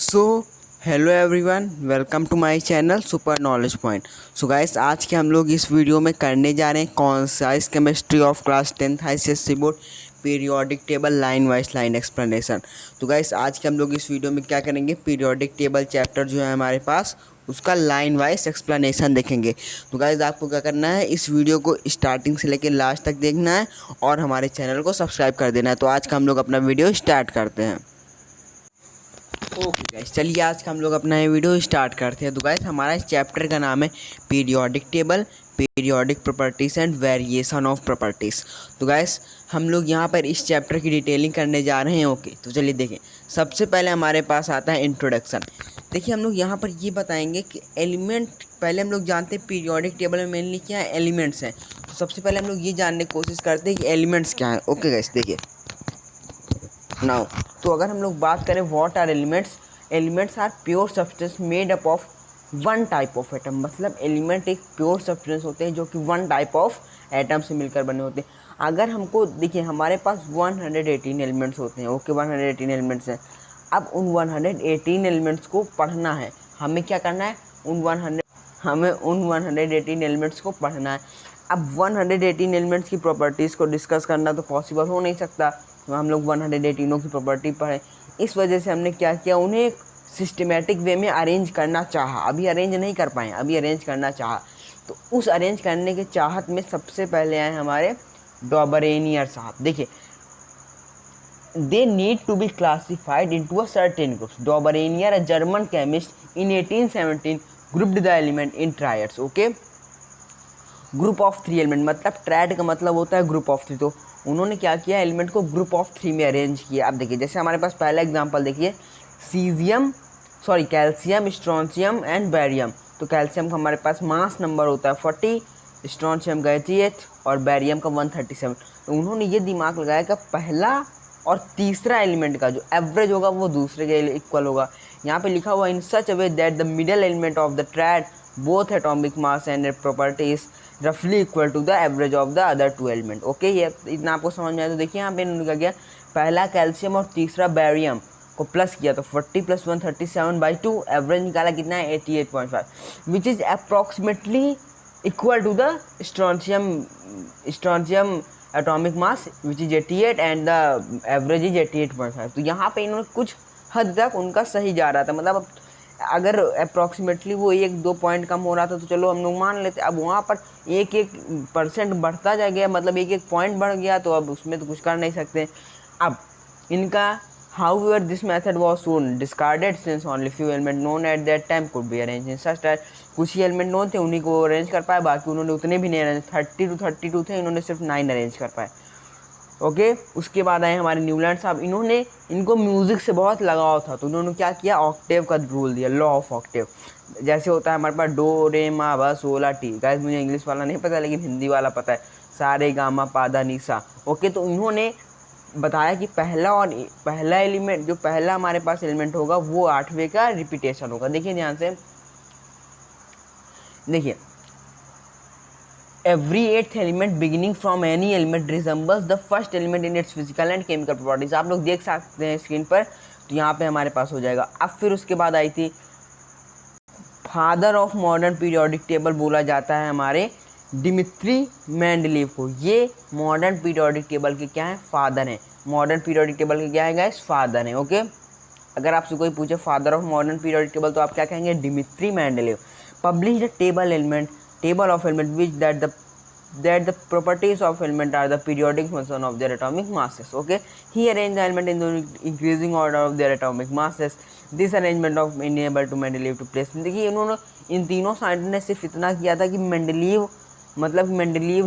So hello everyone, welcome to my channel super knowledge point. So guys, आज के हम लोग इस वीडियो में करने जा रहे हैं concise chemistry of class 10th ICSE board periodic table line wise line explanation. तो गाइस, आज के हम लोग इस वीडियो में क्या करेंगे, पीरियोडिक टेबल चैप्टर जो है हमारे पास उसका लाइन वाइज एक्सप्लेनेशन देखेंगे। तो गाइस, आपको क्या करना है, इस वीडियो को स्टार्टिंग से लेकर लास्ट तक देखना है और हमारे चैनल को सब्सक्राइब कर देना है। तो आज का हम लोग अपना वीडियो स्टार्ट करते हैं। ओके गाइस, चलिए आज का हम लोग अपना ये वीडियो स्टार्ट करते हैं। तो गाइस, हमारा इस चैप्टर का नाम है periodic table, periodic properties and variation of properties. तो गाइस, हम लोग यहाँ पर इस चैप्टर की डिटेलिंग करने जा रहे हैं। ओके, तो चलिए देखें। सबसे पहले हमारे पास आता है इंट्रोडक्शन। देखिए, हम लोग यहाँ पर ये बताएंगे कि एलिमेंट, पहले हम लोग जानते हैं पीरियोडिक टेबल में मेनली क्या है, एलिमेंट्स हैं। तो सबसे पहले हम लोग ये जानने की कोशिश करते हैं कि एलिमेंट्स क्या हैं। ओके गाइस, देखिए नाउ, तो अगर हम लोग बात करें what are elements, elements are pure substance made up of one type of atom. मतलब एलिमेंट एक प्योर सब्सटेंस होते हैं जो कि वन टाइप ऑफ एटम से मिलकर बने होते हैं। अगर हमको देखिए, हमारे पास 118 एलिमेंट्स होते हैं। ओके, 118 एलिमेंट्स हैं। अब उन 118 एलिमेंट्स को पढ़ना है। हमें क्या करना है, हमें उन 118 एलिमेंट्स को पढ़ना है। अब 118 एलिमेंट्स की प्रॉपर्टीज़ को डिस्कस करना तो पॉसिबल हो नहीं सकता, तो हम लोग 118 की प्रॉपर्टी पढ़ें। इस वजह से हमने क्या किया, उन्हें एक सिस्टमेटिक वे में अरेंज करना चाहा। अभी अरेंज नहीं कर पाए, अभी अरेंज करना चाहा। तो उस अरेंज करने के चाहत में सबसे पहले आए हमारे डॉबरेनियर साहब। देखिए, they need to be classified into a certain groups. Dauberenier, a German chemist, in 1817 grouped the element in triads. Okay, group of 3 element, मतलब ट्रायड का मतलब होता है ग्रुप ऑफ 3। तो उन्होंने क्या किया, एलिमेंट को ग्रुप ऑफ 3 में अरेंज किया। अब देखिए, जैसे हमारे पास पहला एग्जांपल देखिए, कैल्शियम, स्ट्रोंशियम एंड बैरियम। तो कैल्शियम का हमारे पास मास नंबर होता है 40, स्ट्रोंशियम का 88 और बैरियम का 137। तो उन्होंने ये दिमाग लगाया कि पहला और तीसरा एलिमेंट का जो एवरेज होगा वो दूसरे के इक्वल होगा। यहाँ पे लिखा हुआ in such a way that the middle element of the triad both atomic mass and properties रफली equal to the average of the other 2 element. Okay, ये इतना आपको समझ में आया। तो देखिए, यहाँ पे इन्होंने क्या, पहला कैल्शियम और तीसरा बैरियम को प्लस किया, तो 40 + 137/2, एवरेज निकाला कितना है 88.5, which is approximately equal to the strontium atomic mass which is 88 and the average is 88.5। तो यहाँ पे इन्होंने कुछ हद तक उनका सही जा रहा था। मतलब अगर अप्रॉक्सीमेटली वो 1-2 पॉइंट कम हो रहा था तो चलो हम लोग मान लेते। अब वहाँ पर 1-1% बढ़ता जा गया, मतलब 1-1 पॉइंट बढ़ गया, तो अब उसमें तो कुछ कर नहीं सकते। अब इनका however this method was soon discarded since only few elements known at that time could be arranged in such that कुछ ही एलिमेंट नोन थे, उन्हीं को अरेंज कर पाए, बाकी उन्होंने उतने भी नहीं अरेंज, 32 थे, इन्होंने सिर्फ 9 अरेंज कर पाए। ओके, उसके बाद आए हमारे न्यूलैंड साहब। इनको म्यूज़िक से बहुत लगाव था, तो उन्होंने क्या किया, ऑक्टेव का रूल दिया, लॉ ऑफ ऑक्टेव। जैसे होता है हमारे पास डो रे मा बा सोला टी। गाइस, मुझे इंग्लिश वाला नहीं पता लेकिन हिंदी वाला पता है, सारे गामा पादा निसा। ओके, तो इन्होंने बताया कि पहला एलिमेंट, जो पहला हमारे पास एलिमेंट होगा वो 8वें का रिपीटेशन होगा। देखिए ध्यान से, देखिए, every 8th element beginning from any element resembles the first element in its physical and chemical properties. आप लोग देख सकते हैं स्क्रीन पर, तो यहाँ पे हमारे पास हो जाएगा। अब फिर उसके बाद आई थी father of modern periodic table, बोला जाता है हमारे डिमित्री मेंडलीव को। ये मॉडर्न पीरियोडिक टेबल के क्या है, फादर हैं। मॉडर्न पीरियोडिक टेबल के क्या है गाइस, फादर हैं। ओके, अगर आपसे कोई पूछे father of modern periodic table तो आप क्या कहेंगे, Dmitri Mendeleev. Publish the table of element which that the properties of element are the periodic function of their atomic masses. Okay, he arranged the element in the increasing order of their atomic masses. This arrangement of enabled to Mendeleev to place। देखिए, इन्होंने इन तीनों scientist ने सिर्फ इतना किया था कि Mendeleev,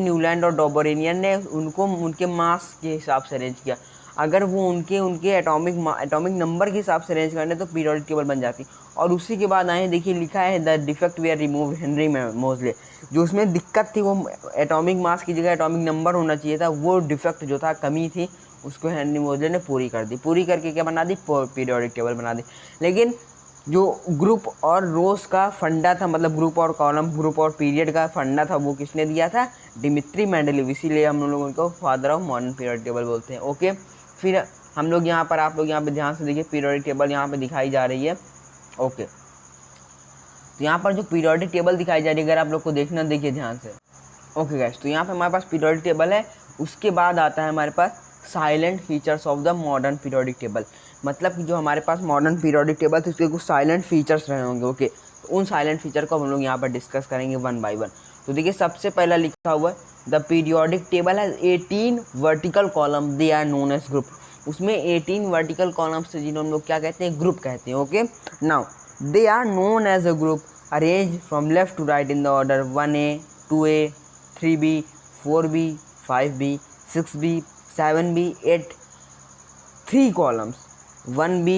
Newland और डॉबरेनियर ने उनको उनके मास के हिसाब से अरेंज किया। अगर वो उनके एटॉमिक नंबर के हिसाब से अरेंज करने तो पीरियोडिक टेबल बन जाती। और उसी के बाद आए, देखिए लिखा है the defect they are remove Henry Moseley. जो उसमें दिक्कत थी वो एटॉमिक मास की जगह एटॉमिक नंबर होना चाहिए था, वो डिफेक्ट जो था, कमी थी, उसको हेनरी मोजले ने पूरी कर दी। पूरी करके क्या बना दी, पीरियोडिक टेबल बना दी। लेकिन जो ग्रुप और रोज का फंडा था, मतलब ग्रुप और कॉलम, ग्रुप और पीरियड का फंडा था, वो किसने दिया था, डिमित्री मेंडलीव। इसीलिए हम लोग उनको father of modern periodic table बोलते हैं। ओके, फिर हम लोग यहाँ पर, आप लोग यहाँ पे ध्यान से देखिए, पीरियोडिक टेबल यहाँ पे दिखाई जा रही है। ओके, तो यहाँ पर जो पीरियोडिक टेबल दिखाई जा रही है, अगर आप लोग को देखना, देखिए ध्यान से। ओके गाइस, तो यहाँ पे हमारे पास पीरियोडिक टेबल है। उसके बाद आता है हमारे पास salient features of the modern periodic table. मतलब कि जो हमारे पास मॉडर्न पीरियोडिक टेबल थे उसके कुछ साइलेंट फीचर्स रहे होंगे। ओके, तो उन साइलेंट फीचर को हम लोग यहाँ पर डिस्कस करेंगे वन बाय वन। तो देखिए, सबसे पहला लिखा हुआ है the periodic table has 18 vertical column, they are known as group. उसमें 18 वर्टिकल कॉलम्स से जिन्हें हम लोग क्या कहते हैं, ग्रुप कहते हैं। Okay, now they are known as a group arrange from left to right in the order 1A 2A 3B 4B 5B 6B 7B 8, 3 columns 1B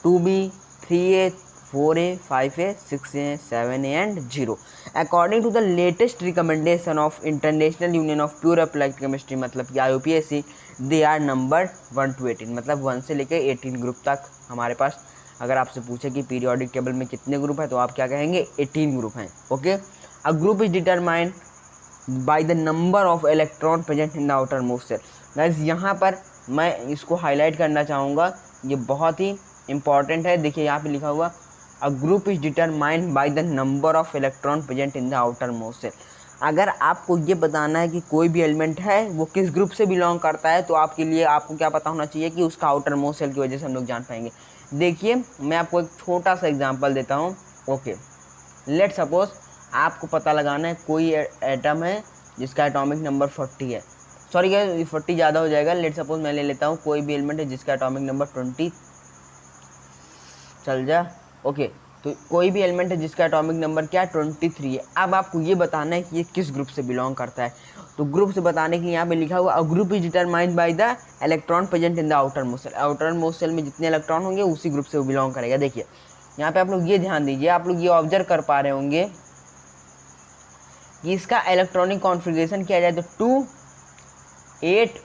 2B 3A 4A 5A 6A 7A and 0 according to the latest recommendation of International Union of Pure Applied Chemistry, मतलब कि IUPAC, they are numbered 1 to 18, मतलब 1 से लेकर 18 group तक हमारे पास। अगर आपसे पूछे कि पीरियोडिक टेबल में कितने ग्रुप है तो आप क्या कहेंगे, 18 ग्रुप हैं। Okay, a group is determined by the number of electron present in the outer most shell. Guys, यहाँ पर मैं इसको हाईलाइट करना चाहूँगा, ये बहुत ही इंपॉर्टेंट है। देखिए यहाँ पे लिखा हुआ a group is determined by the number of electron present in the outer most shell. अगर आपको ये बताना है कि कोई भी एलिमेंट है वो किस ग्रुप से बिलोंग करता है, तो आपके लिए आपको क्या पता होना चाहिए कि उसका आउटर मोस्ट सेल की वजह से हम लोग जान पाएंगे। देखिए, मैं आपको एक छोटा सा एग्जांपल देता हूँ। ओके, लेट सपोज आपको पता लगाना है कोई एटम है जिसका एटॉमिक नंबर 40 है। सॉरी गाइस, 40 ज़्यादा हो जाएगा। लेट सपोज मैं ले लेता हूँ कोई भी एलिमेंट है जिसका एटॉमिक नंबर 20, चल जा। ओके, तो कोई भी एलिमेंट है जिसका एटॉमिक नंबर क्या, 23 है। अब आपको ये बताना है कि ये किस ग्रुप से बिलोंग करता है। तो ग्रुप से बताने के लिए यहाँ पे लिखा हुआ a group is determined by the electron present in the outer most shell. Outer most shell में जितने इलेक्ट्रॉन होंगे उसी ग्रुप से वो बिलोंग करेगा। देखिए यहाँ पे आप लोग ये ध्यान दीजिए, आप लोग ये ऑब्जर्व कर पा रहे होंगे कि इसका इलेक्ट्रॉनिक कॉन्फ़िगरेशन किया जाए तो 2 8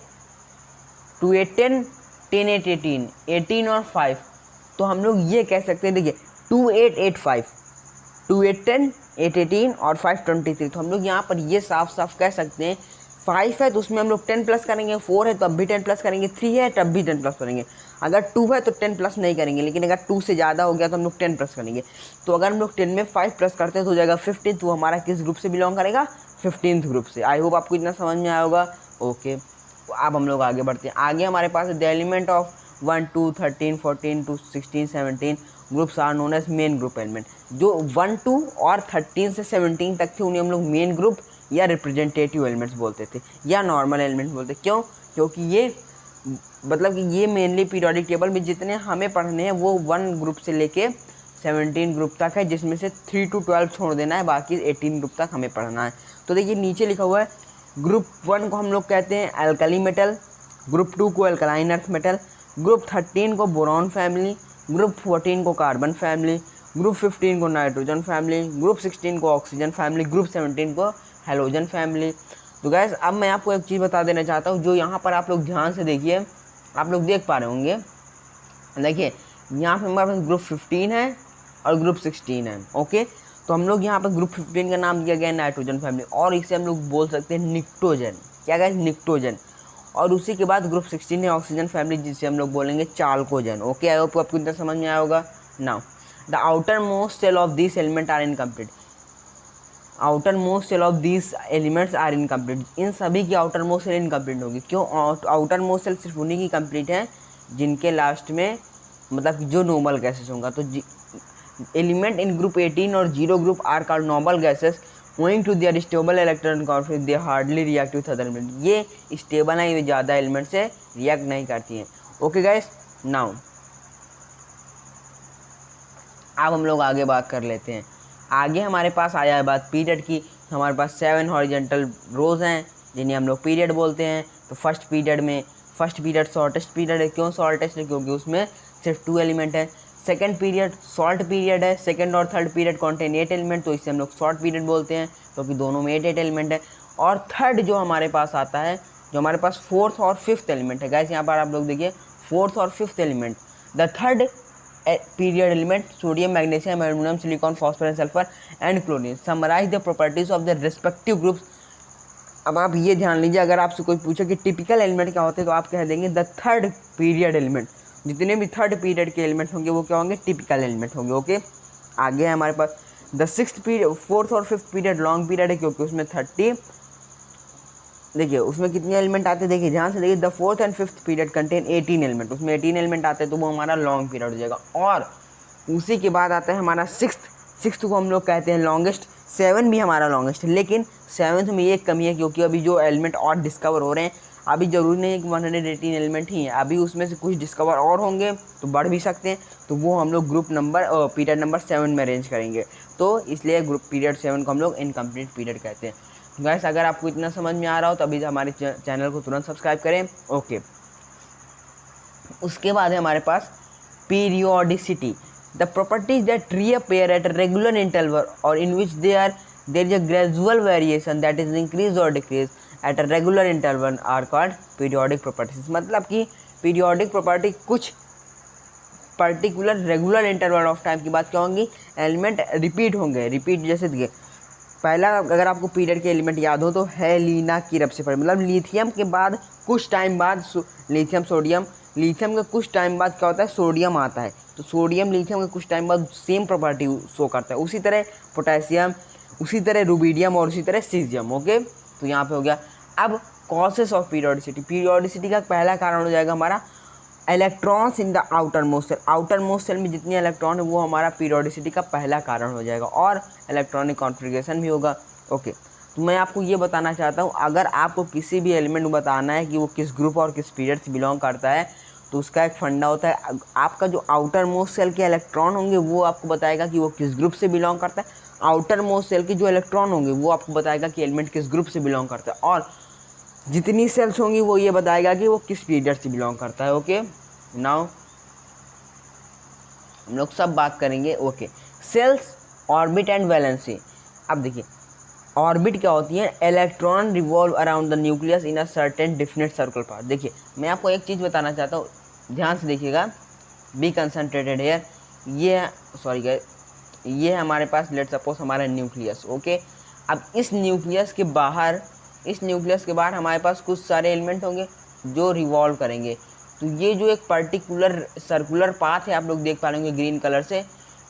2 8 10 10 8 18 18 और 5, तो हम लोग ये कह सकते हैं। देखिए 2 8 8 5 2 8 10 8 18 और 5 23, तो हम लोग यहाँ पर ये साफ साफ कह सकते हैं 5 है तो उसमें हम लोग 10 प्लस करेंगे, 4 है तो अब भी 10 प्लस करेंगे, 3 है तब भी 10 प्लस करेंगे। अगर 2 है तो 10 प्लस नहीं करेंगे, लेकिन अगर 2 से ज़्यादा हो गया तो हम लोग 10 प्लस करेंगे। तो अगर हम लोग 10 में 5 प्लस करते हैं तो हो जाएगा 15, तो हमारा किस ग्रुप से बिलोंग करेगा, 15th ग्रुप से। आई होप आपको इतना समझ में आया होगा। ओके, तो अब हम लोग आगे बढ़ते हैं। आगे हमारे पास the element of 1 2 13 14 to 16 17 groups are known as main group element. जो 1 2 और 13 से 17 तक थे उन्हें हम लोग मेन ग्रुप या रिप्रेजेंटेटिव एलिमेंट्स बोलते थे या नॉर्मल एलिमेंट बोलते। क्यों? क्योंकि ये मतलब कि ये मेनली पीरियोडिक टेबल में जितने हमें पढ़ने हैं वो 1 ग्रुप से लेके 17 ग्रुप तक है, जिसमें से 3 to 12 छोड़ देना है, बाकी 18 ग्रुप तक हमें पढ़ना है। तो देखिए नीचे लिखा हुआ है ग्रुप 1 को हम लोग कहते हैं एल्कली मेटल, ग्रुप 2 को एल्कलाइन अर्थ मेटल, ग्रुप 13 को बोरॉन फैमिली, ग्रुप 14 को कार्बन फैमिली, ग्रुप 15 को नाइट्रोजन फैमिली, ग्रुप 16 को ऑक्सीजन फैमिली, ग्रुप 17 को हेलोजन फैमिली। तो गैस अब मैं आपको एक चीज़ बता देना चाहता हूँ, जो यहाँ पर आप लोग ध्यान से देखिए, आप लोग देख पा रहे होंगे। देखिए यहाँ पे हमारे पास ग्रुप 15 है और ग्रुप 16 है। ओके, तो हम लोग यहाँ पर ग्रुप 15 का नाम दिया गया है नाइट्रोजन फैमिली, और इसे हम लोग बोल सकते हैं निक्टोजन। क्या गैस? निक्टोजन। और उसी के बाद ग्रुप 16 है ऑक्सीजन फैमिली, जिसे हम लोग बोलेंगे चाल्कोजन। ओके, आई होप आपको इतना समझ में आया होगा। Now the outer most shell of this element are incomplete. Outer most shell of this elements are incomplete. इन सभी की आउटर मोस्ट सेल इनकम्प्लीट होगी। क्यों? आउटर मोस्ट सेल सिर्फ उन्हीं की कंप्लीट है जिनके लास्ट में मतलब कि जो नॉर्मल गैसेस होगा। तो एलिमेंट इन ग्रुप 18 और 0 group are called normal gases owing to their stable electron conflict they hardly react with other elements। ये स्टेबल है, ये ज़्यादा एलिमेंट से रिएक्ट नहीं करती हैं। ओके गाइस, नाउ अब हम लोग आगे बात कर लेते हैं। आगे हमारे पास आया है बात पीरियड की। हमारे पास 7 हॉरिजॉन्टल रोज हैं जिन्हें हम लोग पीरियड बोलते हैं। तो फर्स्ट पीरियड शॉर्टेस्ट पीरियड है। क्यों शॉर्टेस्ट है? क्योंकि उसमें सिर्फ 2 एलिमेंट है। सेकंड पीरियड शॉर्ट पीरियड है। सेकंड और थर्ड पीरियड कॉन्टेन 8 एलिमेंट, तो इसे हम लोग शॉर्ट पीरियड बोलते हैं क्योंकि दोनों में 8 एलिमेंट है। और थर्ड जो हमारे पास आता है, जो हमारे पास फोर्थ और फिफ्थ एलिमेंट है। गाइस यहाँ पर आप लोग देखिए फोर्थ और fifth element. The third period element sodium, magnesium, aluminium, silicon, phosphorus, sulphur and chlorine summarise the properties of the respective groups अब आप ये ध्यान लीजिए, अगर आपसे कोई पूछे कि टिपिकल एलिमेंट क्या होते हैं तो आप कह देंगे द थर्ड पीरियड एलिमेंट। जितने भी थर्ड पीरियड के एलिमेंट होंगे वो क्या होंगे, टिपिकल एलिमेंट होंगे। ओके, आगे है हमारे पास द सिक्स्थ पीरियड, फोर्थ और फिफ्थ पीरियड लॉन्ग पीरियड है क्योंकि उसमें 30, देखिए उसमें कितने एलिमेंट आते हैं, देखिए ध्यान से देखिए, the fourth and fifth period contain 18 element, उसमें 18 एलिमेंट आते हैं तो वो हमारा लॉन्ग पीरियड हो जाएगा। और उसी के बाद आता है हमारा सिक्स्थ को हम लोग कहते हैं लॉन्गेस्ट। 7 भी हमारा लॉन्गेस्ट है, लेकिन 7th में ये एक कमी है क्योंकि अभी जो एलिमेंट और डिस्कवर हो रहे हैं, अभी जरूरी नहीं है कि 118 एलिमेंट ही हैं, अभी उसमें से कुछ डिस्कवर और होंगे तो बढ़ भी सकते हैं, तो वो हम लोग ग्रुप नंबर पीरियड नंबर 7 में अरेंज करेंगे। तो इसलिए ग्रुप पीरियड 7 को हम लोग इनकम्प्लीट पीरियड कहते हैं। गाइस अगर आपको इतना समझ में आ रहा हो तो अभी हमारे चैनल को तुरंत सब्सक्राइब करें। ओके, उसके बाद है हमारे पास periodicity, the properties that reappear at regular interval और in which there is a gradual variation that is increase or decrease at a regular interval are called periodic properties। मतलब कि पीरियोडिक प्रॉपर्टी कुछ particular regular interval of time की बात क्या होंगी, element repeat होंगे। Repeat जैसे देखिए, पहला अगर आपको पीरियड के एलिमेंट याद हो तो हेलिना की रब से पड़े, मतलब लिथियम के बाद कुछ टाइम बाद लिथियम सोडियम, लिथियम के कुछ टाइम बाद क्या होता है, सोडियम आता है, तो सोडियम लिथियम के कुछ टाइम बाद सेम प्रॉपर्टी शो करता है। उसी तरह पोटेशियम, उसी तरह रूबीडियम और उसी तरह सीजियम। ओके, तो यहाँ पे हो गया। अब कॉसेस ऑफ पीरियोडिसिटी, पीरियोडिसिटी का पहला कारण हो जाएगा हमारा electrons in the outer most shell. Outer most shell में जितने इलेक्ट्रॉन है वो हमारा पीरियोडिसिटी का पहला कारण हो जाएगा, और इलेक्ट्रॉनिक कॉन्फ़िगरेशन भी होगा। ओके, तो मैं आपको ये बताना चाहता हूँ, अगर आपको किसी भी एलिमेंट को बताना है कि वो किस ग्रुप और किस पीरियड से बिलोंग करता है, तो उसका एक फंडा होता है, आपका जो आउटर मोस्ट सेल के इलेक्ट्रॉन होंगे वो आपको बताएगा कि वो किस ग्रुप से बिलोंग करता है, आउटर मोस्ट सेल के जो इलेक्ट्रॉन होंगे वो आपको बताएगा कि एलिमेंट किस ग्रुप से बिलोंग करता है, और जितनी सेल्स होंगी वो ये बताएगा कि वो किस पीरियड से बिलोंग करता है। ओके, नाउ हम लोग सब बात करेंगे। Okay, shells, orbit and valency. अब देखिए, ऑर्बिट क्या होती है, electron revolve around the nucleus in a certain definite circle path. देखिए मैं आपको एक चीज़ बताना चाहता हूँ, ध्यान से देखिएगा, बी कंसंट्रेटेड हेयर। ये सॉरी गाइस, ये हमारे पास लेट सपोज हमारा न्यूक्लियस। ओके, अब इस न्यूक्लियस के बाहर हमारे पास कुछ सारे एलिमेंट होंगे जो रिवॉल्व करेंगे। तो ये जो एक पर्टिकुलर सर्कुलर पाथ है, आप लोग देख पा रहे ग्रीन कलर से,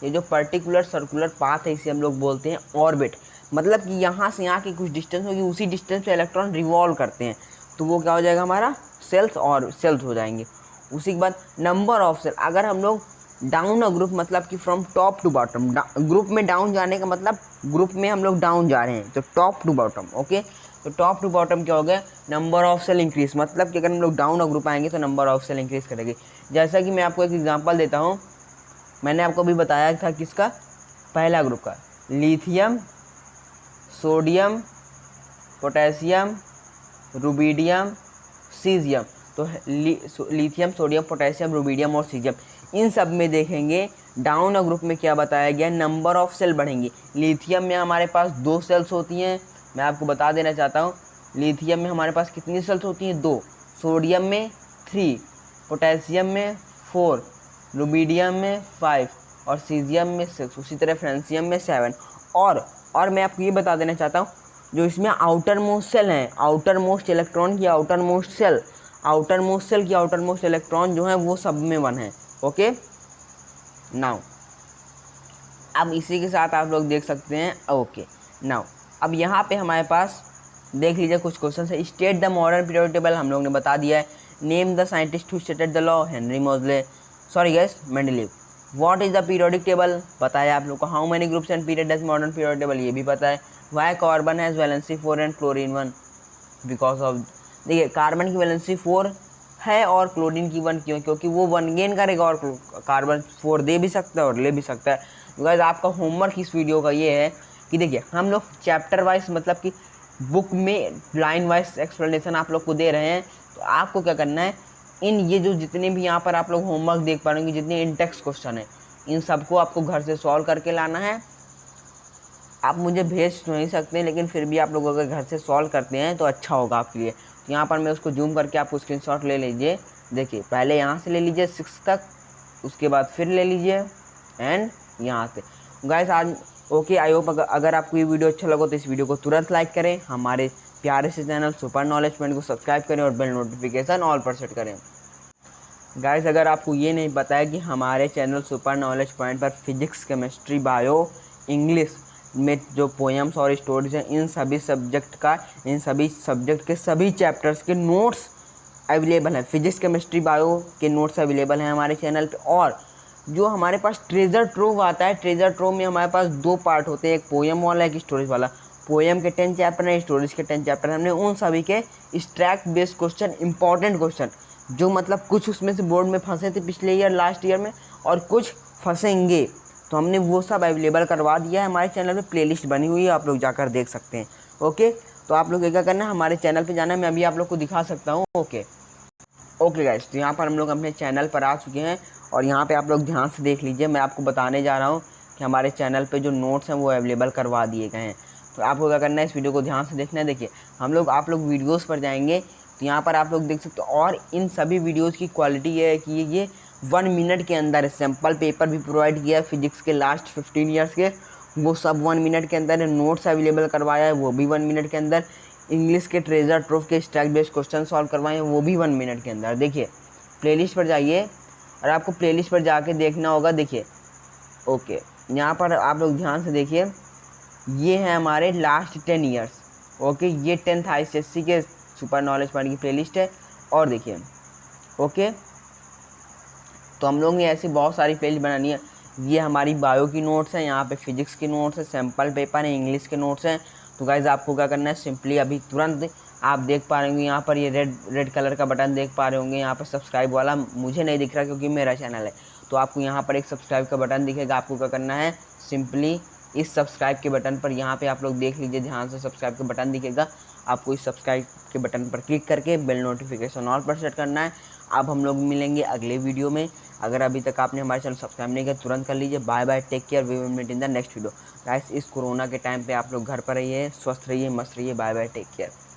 ये जो पर्टिकुलर सर्कुलर पाथ है इसे हम लोग बोलते हैं ऑर्बिट। मतलब कि यहाँ से यहाँ की कुछ डिस्टेंस होगी, उसी डिस्टेंस पे इलेक्ट्रॉन रिवॉल्व करते हैं, तो वो क्या हो जाएगा हमारा सेल्स, और सेल्स हो जाएंगे। उसी के बाद नंबर ऑफ सेल, अगर हम लोग डाउन अ ग्रुप, मतलब कि from top to bottom, group में डाउन जाने का मतलब ग्रुप में हम लोग डाउन जा रहे हैं, तो टॉप टू बॉटम। ओके, तो टॉप टू बॉटम क्या हो गया, नंबर ऑफ सेल इंक्रीज, मतलब कि अगर हम लोग डाउन अ ग्रुप आएंगे तो नंबर ऑफ सेल इंक्रीज करेगी। जैसा कि मैं आपको एक एग्जांपल देता हूँ, मैंने आपको अभी बताया था किसका, पहला ग्रुप का, lithium, sodium, potassium, rubidium, caesium. तो लिथियम, सोडियम, पोटेशियम, रूबीडियम और सीजियम, इन सब में देखेंगे डाउन अ ग्रुप में क्या बताया गया, नंबर ऑफ सेल बढ़ेंगी। लिथियम में हमारे पास 2 सेल्स होती हैं, मैं आपको बता देना चाहता हूँ, लिथियम में हमारे पास कितनी सेल्स होती हैं, 2, सोडियम में 3, पोटेशियम में 4, रूबीडियम में 5 और सीजियम में 6, उसी तरह फ्रांसियम में 7। और मैं आपको ये बता देना चाहता हूँ, जो इसमें आउटर मोस्ट सेल हैं, आउटर मोस्ट इलेक्ट्रॉन की outer most shell, outer most shell की आउटर मोस्ट इलेक्ट्रॉन जो है वो सब में 1 है। ओके, नाउ अब इसी के साथ आप लोग देख सकते हैं। ओके, नाउ अब यहाँ पे हमारे पास देख लीजिए कुछ क्वेश्चन है। State the modern periodic table, हम लोग ने बता दिया है। Name the scientist who stated the law, Henry Moseley, sorry गैस, Mendeleev. What is the periodic table, पता है आप लोग को। How many groups and period does modern periodic table, ये भी पता है। Why carbon has valency 4 and chlorine 1, because of, देखिए कार्बन की वैलेंसी 4 है और क्लोरीन की 1 क्यों, क्योंकि वो 1 गेन करेगा और कार्बन 4 दे भी सकता है और ले भी सकता है। बिकॉज आपका होमवर्क इस वीडियो का ये है कि देखिए हम लोग चैप्टर वाइज, मतलब कि बुक में लाइन वाइज एक्सप्लेनेशन आप लोग को दे रहे हैं, तो आपको क्या करना है, इन ये जो जितने भी यहाँ पर आप लोग होमवर्क देख पा रहे होंगे, जितने इंटेक्स क्वेश्चन है, इन सबको आपको घर से सॉल्व करके लाना है। आप मुझे भेज नहीं सकते, लेकिन फिर भी आप लोग अगर घर से सॉल्व करते हैं तो अच्छा होगा आपके लिए। तो यहाँ पर मैं उसको जूम करके आपको स्क्रीनशॉट ले लीजिए। देखिए पहले यहाँ से ले लीजिए 6 तक, उसके बाद फिर ले लीजिए एंड यहाँ से। गाइस आज ओके, आई होप अगर आपको ये वीडियो अच्छा लगा तो इस वीडियो को तुरंत लाइक करें, हमारे प्यारे से चैनल सुपर नॉलेज पॉइंट को सब्सक्राइब करें और बेल नोटिफिकेशन ऑल पर सेट करें। गाइस, अगर आपको ये नहीं पता है कि हमारे चैनल सुपर नॉलेज पॉइंट पर फिजिक्स, केमिस्ट्री, बायो, इंग्लिश में जो पोएम्स और स्टोरीज हैं, इन सभी सब्जेक्ट के सभी चैप्टर्स के नोट्स अवेलेबल हैं। फिजिक्स, केमिस्ट्री, बायो के नोट्स अवेलेबल हैं हमारे चैनल पे। और जो हमारे पास ट्रेजर ट्रोव आता है, ट्रेजर ट्रोव में हमारे पास 2 पार्ट होते हैं, एक पोएम वाला, एक स्टोरीज वाला। पोएम के 10 चैप्टर हैं, स्टोरीज के 10 चैप्टर। हमने उन सभी के स्ट्रैक बेस्ड क्वेश्चन, इंपॉर्टेंट क्वेश्चन, जो मतलब कुछ उसमें से बोर्ड में फंसे थे पिछले ईयर, लास्ट ईयर में, और कुछ फंसेंगे, तो हमने वो सब अवेलेबल करवा दिया है। हमारे चैनल पे प्लेलिस्ट बनी हुई है, आप लोग जाकर देख सकते हैं। ओके, तो आप लोग क्या करना है, हमारे चैनल पे जाना है। मैं अभी आप लोग को दिखा सकता हूँ। ओके गाइस, तो यहाँ पर हम लोग अपने चैनल पर आ चुके हैं और यहाँ पे आप लोग ध्यान से देख लीजिए। मैं आपको बताने जा रहा हूँ कि हमारे चैनल पे जो नोट्स हैं वो अवेलेबल करवा दिए गए हैं। तो आपको क्या करना है, इस वीडियो को ध्यान से देखना है। देखिए, आप लोग वीडियोज़ पर जाएंगे तो यहाँ पर आप लोग देख सकते हो। और इन सभी वीडियोज़ की क्वालिटी ये है कि ये 1 मिनट के अंदर सैम्पल पेपर भी प्रोवाइड किया है फिजिक्स के लास्ट 15 ईयर्स के, वो सब 1 मिनट के अंदर। नोट्स अवेलेबल करवाया है, वो भी 1 मिनट के अंदर। इंग्लिश के ट्रेजर ट्रोव के स्ट्रैक बेस्ड क्वेश्चन सॉल्व करवाए हैं, वो भी 1 मिनट के अंदर। देखिए, प्लेलिस्ट पर जाइए और आपको प्लेलिस्ट पर जाके देखना होगा। देखिए, ओके, यहाँ पर आप लोग ध्यान से देखिए, ये है हमारे लास्ट 10 ईयर्स। ओके, ये 10th ICSE के सुपर नॉलेज पॉइंट की प्लेलिस्ट है। और देखिए, ओके, तो हम लोग ने ऐसी बहुत सारी प्लेलिस्ट बनानी है। ये हमारी बायो की नोट्स हैं, यहाँ पे फिजिक्स की नोट्स है, सैम्पल पेपर है, इंग्लिश के नोट्स हैं। तो गाइज, आपको क्या करना है, सिंपली अभी तुरंत आप देख पा रहे होंगे यहाँ पर ये रेड कलर का बटन देख पा रहे होंगे। यहाँ पर सब्सक्राइब वाला मुझे नहीं दिख रहा क्योंकि मेरा चैनल है। तो आपको यहाँ पर एक सब्सक्राइब का बटन दिखेगा। आपको क्या करना है, सिंपली इस सब्सक्राइब के बटन पर, यहाँ पे आप लोग देख लीजिए ध्यान से, सब्सक्राइब का बटन दिखेगा। आपको इस सब्सक्राइब के बटन पर क्लिक करके बेल नोटिफिकेशन ऑल पर सेट करना है। अब हम लोग मिलेंगे अगले वीडियो में। अगर अभी तक आपने हमारे चैनल सब्सक्राइब नहीं किया, तुरंत कर लीजिए। Bye bye, take care, we will meet in the next video. Guys, इस कोरोना के टाइम पे आप लोग घर पर रहिए, स्वस्थ रहिए, मस्त रहिए। Bye bye, take care.